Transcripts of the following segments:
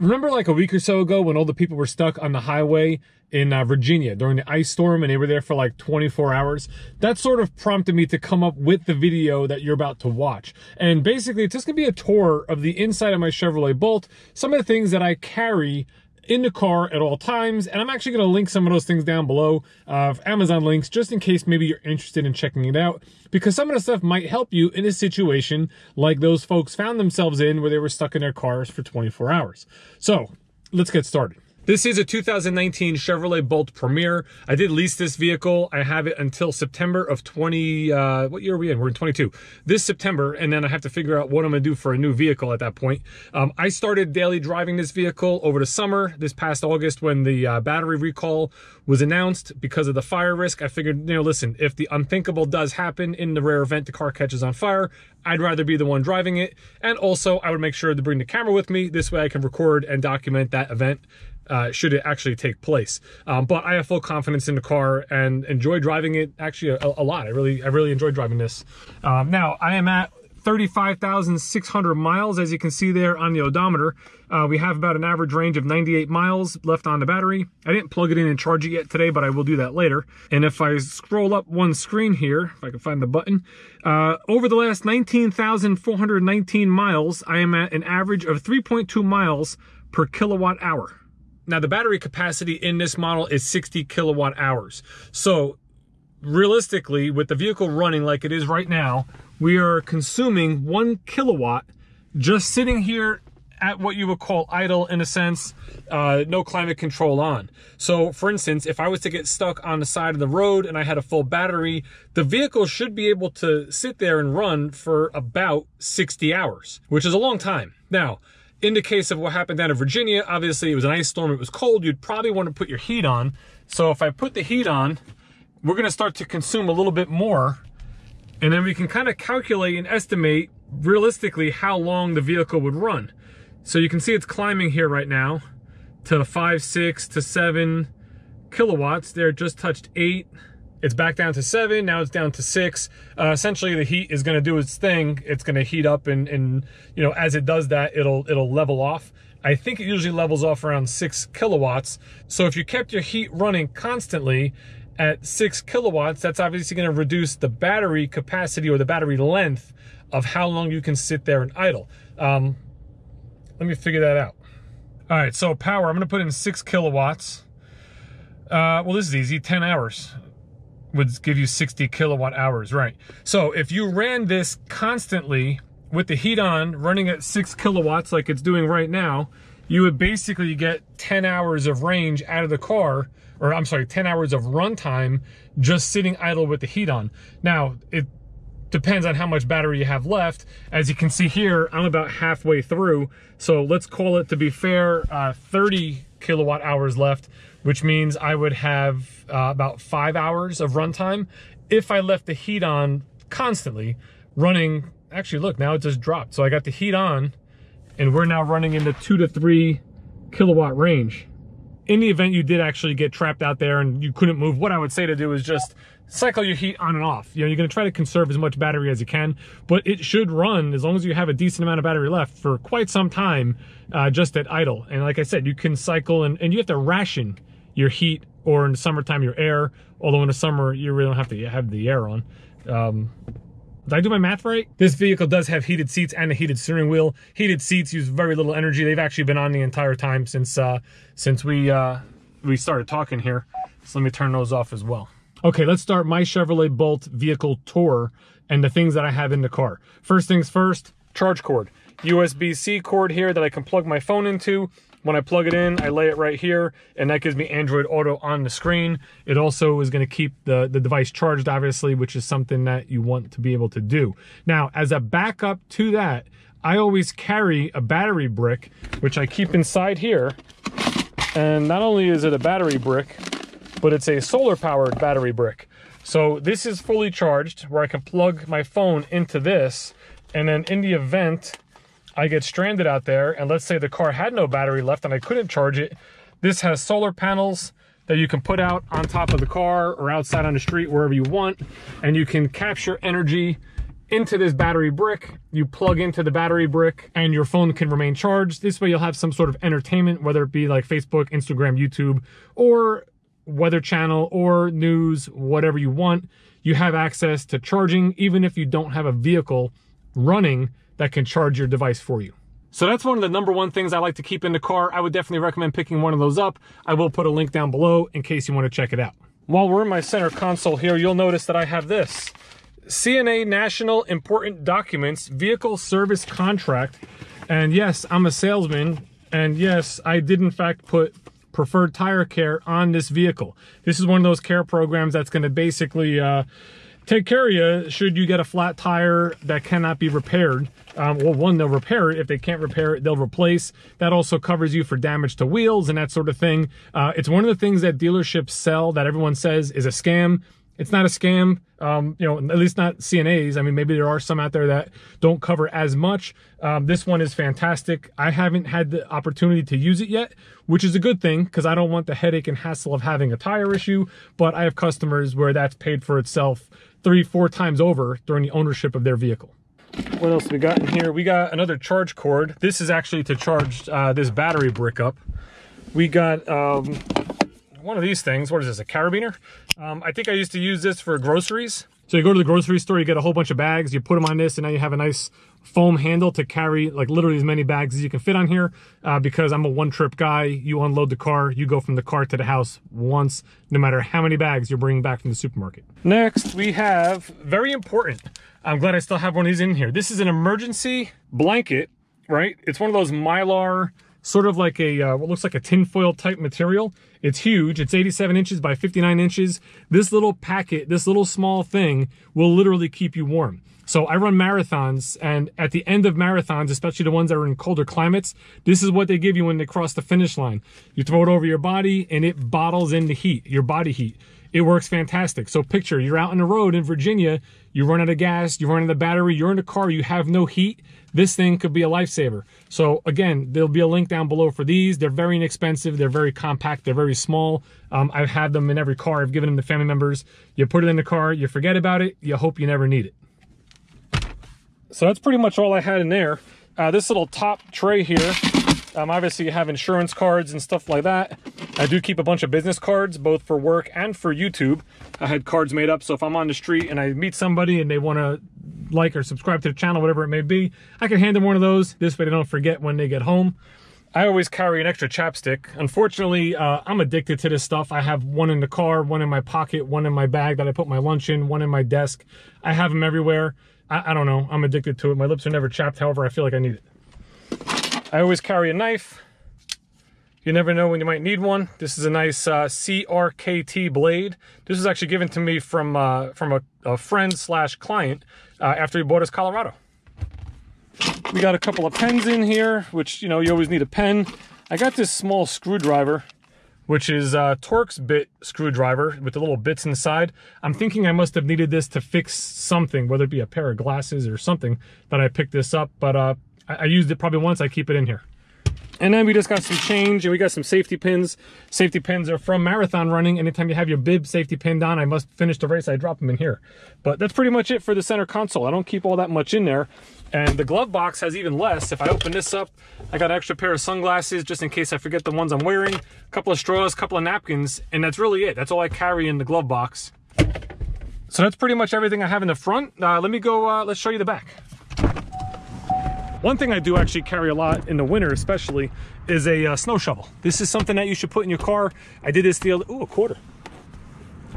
Remember like a week or so ago when all the people were stuck on the highway in Virginia during the ice storm and they were there for like 24 hours? That sort of prompted me to come up with the video that you're about to watch. And basically it's just gonna be a tour of the inside of my Chevrolet Bolt, some of the things that I carry in the car at all times, and I'm actually going to link some of those things down below, Amazon links, just in case maybe you're interested in checking it out, because some of the stuff might help you in a situation like those folks found themselves in where they were stuck in their cars for 24 hours. So let's get started. This is a 2019 Chevrolet Bolt Premier. I did lease this vehicle. I have it until September of what year are we in? We're in 22. This September, and then I have to figure out what I'm gonna do for a new vehicle at that point. I started daily driving this vehicle over the summer, this past August, when the battery recall was announced because of the fire risk. I figured, you know, listen, if the unthinkable does happen in the rare event the car catches on fire, I'd rather be the one driving it. And also I would make sure to bring the camera with me. This way I can record and document that event should it actually take place. But I have full confidence in the car and enjoy driving it actually a lot. I really enjoy driving this. Now I am at 35,600 miles, as you can see there on the odometer. We have about an average range of 98 miles left on the battery. I didn't plug it in and charge it yet today, but I will do that later. And if I scroll up one screen here, if I can find the button, over the last 19,419 miles, I am at an average of 3.2 miles per kilowatt hour. Now the battery capacity in this model is 60 kilowatt hours. So realistically, with the vehicle running like it is right now, we are consuming 1 kilowatt just sitting here at what you would call idle, in a sense, no climate control on. So for instance, if I was to get stuck on the side of the road and I had a full battery, the vehicle should be able to sit there and run for about 60 hours, which is a long time. Now, in the case of what happened down in Virginia, obviously it was an ice storm, it was cold, you'd probably want to put your heat on. So if I put the heat on, we're gonna start to consume a little bit more, and then we can kind of calculate and estimate realistically how long the vehicle would run. So you can see it's climbing here right now to 5, 6 to 7 kilowatts. There, it just touched 8. It's back down to 7, now it's down to 6. Essentially the heat is gonna do its thing. It's gonna heat up and you know, as it does that, it'll level off. I think it usually levels off around 6 kilowatts. So if you kept your heat running constantly at 6 kilowatts, that's obviously gonna reduce the battery capacity or the battery length of how long you can sit there and idle. Let me figure that out. All right, so power, I'm gonna put in 6 kilowatts. Well, this is easy, 10 hours. Would give you 60 kilowatt hours, right? So if you ran this constantly with the heat on, running at 6 kilowatts like it's doing right now, you would basically get 10 hours of range out of the car, or I'm sorry, 10 hours of runtime just sitting idle with the heat on. Now, it depends on how much battery you have left. As you can see here, I'm about halfway through. So let's call it, to be fair, 30 kilowatt hours left, which means I would have about 5 hours of runtime if I left the heat on constantly running. Actually, look, now it just dropped. So I got the heat on and we're now running in the 2 to 3 kilowatt range. In the event you did actually get trapped out there and you couldn't move, what I would say to do is just cycle your heat on and off. You know, you're gonna try to conserve as much battery as you can, but it should run, as long as you have a decent amount of battery left, for quite some time, just at idle. And like I said, you can cycle and you have to ration your heat, or in the summertime your air, although in the summer you really don't have to have the air on. Did I do my math right? This vehicle does have heated seats and a heated steering wheel. Heated seats use very little energy. They've actually been on the entire time since we started talking here. So let me turn those off as well. Okay, let's start my Chevrolet Bolt vehicle tour and the things that I have in the car. First things first, charge cord. USB-C cord here that I can plug my phone into. When I plug it in, I lay it right here, and that gives me Android Auto on the screen. It also is going to keep the device charged, obviously, which is something that you want to be able to do. Now, as a backup to that, I always carry a battery brick, which I keep inside here. And not only is it a battery brick, but it's a solar-powered battery brick. So this is fully charged, where I can plug my phone into this, and then in the event I get stranded out there, and let's say the car had no battery left and I couldn't charge it, this has solar panels that you can put out on top of the car or outside on the street, wherever you want, and you can capture energy into this battery brick. You plug into the battery brick and your phone can remain charged. This way you'll have some sort of entertainment, whether it be like Facebook, Instagram, YouTube, or Weather Channel or news, whatever you want. You have access to charging even if you don't have a vehicle running that can charge your device for you. So that's one of the number one things I like to keep in the car. I would definitely recommend picking one of those up. I will put a link down below in case you want to check it out. While we're in my center console here, you'll notice that I have this CNA National Important Documents Vehicle Service Contract. And yes, I'm a salesman. And yes, I did in fact put preferred tire care on this vehicle. This is one of those care programs that's going to basically take care of you should you get a flat tire that cannot be repaired. Well, one, they'll repair it. If they can't repair it, they'll replace. That also covers you for damage to wheels and that sort of thing. It's one of the things that dealerships sell that everyone says is a scam. It's not a scam, you know, at least not CNAs. I mean, maybe there are some out there that don't cover as much. This one is fantastic. I haven't had the opportunity to use it yet, which is a good thing because I don't want the headache and hassle of having a tire issue, but I have customers where that's paid for itself 3-4 times over during the ownership of their vehicle. What else we got in here? We got another charge cord. This is actually to charge this battery brick up. We got one of these things. What is this, a carabiner? I think I used to use this for groceries. So you go to the grocery store, you get a whole bunch of bags, you put them on this, and now you have a nice foam handle to carry like literally as many bags as you can fit on here. Because I'm a one-trip guy, you unload the car, you go from the car to the house once, no matter how many bags you're bringing back from the supermarket. Next, we have, very important, I'm glad I still have one of these in here. This is an emergency blanket, right? It's one of those Mylar, sort of like a, what looks like a tinfoil type material. It's huge. It's 87 inches by 59 inches. This little packet, this little small thing will literally keep you warm. So I run marathons, and at the end of marathons, especially the ones that are in colder climates, this is what they give you when they cross the finish line. You throw it over your body and it bottles in the heat, your body heat. It works fantastic. So picture, you're out on the road in Virginia, you run out of gas, you run out of battery, you're in a car, you have no heat. This thing could be a lifesaver. So again, there'll be a link down below for these. They're very inexpensive. They're very compact. They're very small. I've had them in every car. I've given them to family members. You put it in the car, you forget about it, you hope you never need it. So that's pretty much all I had in there. This little top tray here, obviously you have insurance cards and stuff like that. I do keep a bunch of business cards, both for work and for YouTube. I had cards made up, so if I'm on the street and I meet somebody and they want to like or subscribe to the channel, whatever it may be, I can hand them one of those. This way they don't forget when they get home. I always carry an extra chapstick. Unfortunately, I'm addicted to this stuff. I have one in the car, one in my pocket, one in my bag that I put my lunch in, one in my desk. I have them everywhere. I don't know. I'm addicted to it. My lips are never chapped. However, I feel like I need it. I always carry a knife. You never know when you might need one. This is a nice CRKT blade. This was actually given to me from a friend / client after he bought us Colorado. We got a couple of pens in here, which, you know, you always need a pen. I got this small screwdriver, which is a Torx bit screwdriver with the little bits inside. I'm thinking I must have needed this to fix something, whether it be a pair of glasses or something, that I picked this up, but I used it probably once. I keep it in here. And then we just got some change, and we got some safety pins. Safety pins are from marathon running. Anytime you have your bib safety pinned on, I must finish the race, I drop them in here. But that's pretty much it for the center console. I don't keep all that much in there. And the glove box has even less. If I open this up, I got an extra pair of sunglasses just in case I forget the ones I'm wearing, a couple of straws, a couple of napkins, and that's really it. That's all I carry in the glove box. So that's pretty much everything I have in the front. Let me go, let's show you the back. One thing I do actually carry a lot in the winter especially is a snow shovel. This is something that you should put in your car. I did this the other, ooh, a quarter.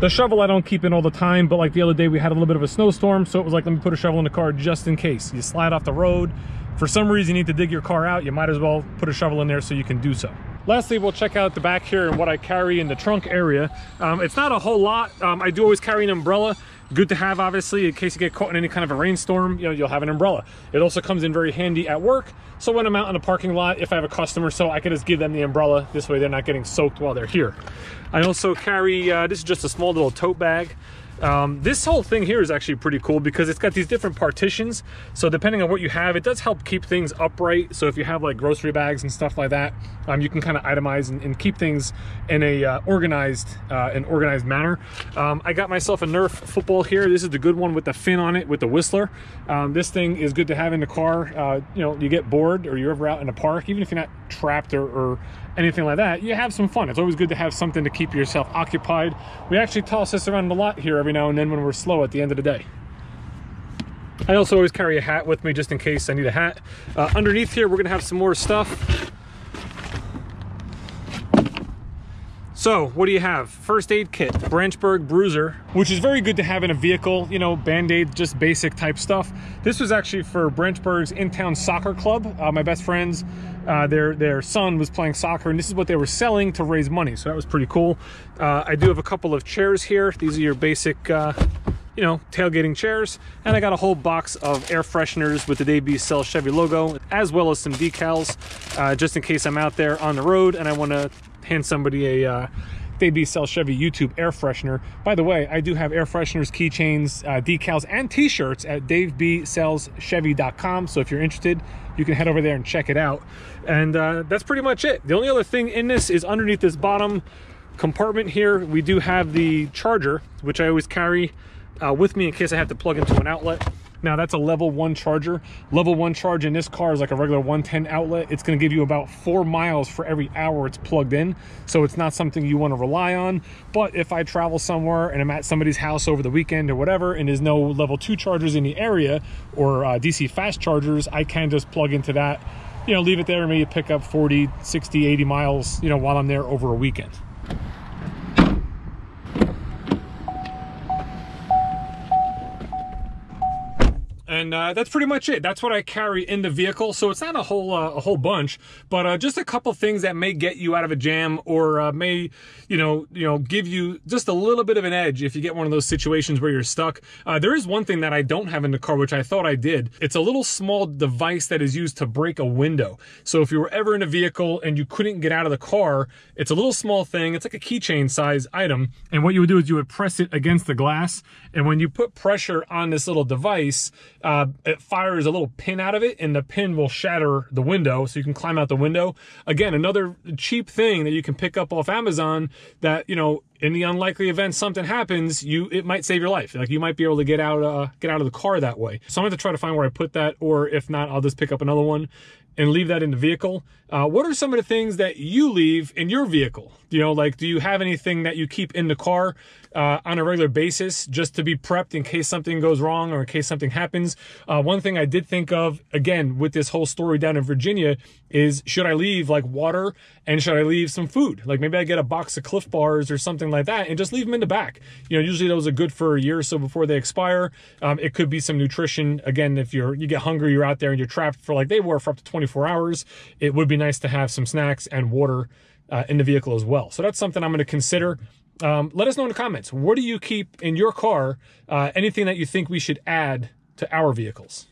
The shovel I don't keep in all the time, but like the other day we had a little bit of a snowstorm, so it was like, let me put a shovel in the car just in case. You slide off the road, for some reason you need to dig your car out, you might as well put a shovel in there so you can do so. Lastly, we'll check out the back here and what I carry in the trunk area. It's not a whole lot. I do always carry an umbrella. Good to have, obviously, in case you get caught in any kind of a rainstorm, you know, you'll have an umbrella. It also comes in very handy at work. So when I'm out in the parking lot, if I have a customer, so I can just give them the umbrella. This way they're not getting soaked while they're here. I also carry, this is just a small little tote bag. This whole thing here is actually pretty cool because it's got these different partitions. So depending on what you have, it does help keep things upright. So if you have like grocery bags and stuff like that, you can kind of itemize and keep things in a organized manner. I got myself a Nerf Football here. This is the good one with the fin on it with the whistler. This thing is good to have in the car. You know, you get bored or you're ever out in a park, even if you're not trapped or anything like that, you have some fun. It's always good to have something to keep yourself occupied. We actually toss this around a lot here every now and then when we're slow at the end of the day. I also always carry a hat with me just in case I need a hat. Underneath here, we're gonna have some more stuff. So, what do you have? First aid kit, Branchburg Bruiser, which is very good to have in a vehicle, you know, Band-Aid, just basic type stuff. This was actually for Branchburg's in-town soccer club. My best friends, their son was playing soccer, and this is what they were selling to raise money, so that was pretty cool. I do have a couple of chairs here. These are your basic, you know, tailgating chairs, and I got a whole box of air fresheners with the Dave Sells Chevy logo, as well as some decals, just in case I'm out there on the road and I want to hand somebody a Dave Sells Chevy YouTube air freshener. By the way, I do have air fresheners, keychains, decals, and t-shirts at DaveBSellsChevy.com. So if you're interested, you can head over there and check it out. And that's pretty much it. The only other thing in this is underneath this bottom compartment here, we do have the charger, which I always carry with me in case I have to plug into an outlet. Now that's a level 1 charger. Level 1 charge in this car is like a regular 110 outlet. It's gonna give you about 4 miles for every hour it's plugged in. So it's not something you wanna rely on. But if I travel somewhere and I'm at somebody's house over the weekend or whatever, and there's no level 2 chargers in the area or DC fast chargers, I can just plug into that, you know, leave it there and maybe pick up 40, 60, 80 miles, you know, while I'm there over a weekend. And that's pretty much it. That's what I carry in the vehicle. So it's not a whole bunch, but just a couple things that may get you out of a jam or may, you know, give you just a little bit of an edge if you get one of those situations where you're stuck. There is one thing that I don't have in the car, which I thought I did. It's a little small device that is used to break a window. So if you were ever in a vehicle and you couldn't get out of the car, it's a little small thing. It's like a keychain size item. And what you would do is you would press it against the glass. And when you put pressure on this little device, it fires a little pin out of it, and the pin will shatter the window, so you can climb out the window. Again, another cheap thing that you can pick up off Amazon that, you know, in the unlikely event something happens, it might save your life. Like, you might be able to get out of the car that way. So I'm going to try to find where I put that, or if not, I'll just pick up another one and leave that in the vehicle. What are some of the things that you leave in your vehicle? You know, like, do you have anything that you keep in the car on a regular basis just to be prepped in case something goes wrong or in case something happens? One thing I did think of, again, with this whole story down in Virginia is, should I leave like water and should I leave some food? Like, maybe I get a box of Cliff Bars or something like that and just leave them in the back. You know, usually those are good for a year or so before they expire. It could be some nutrition. Again, if you get hungry, you're out there and you're trapped for like they were for up to 24 hours, it would be nice to have some snacks and water in the vehicle as well. So that's something I'm going to consider. Let us know in the comments. What do you keep in your car? Anything that you think we should add to our vehicles?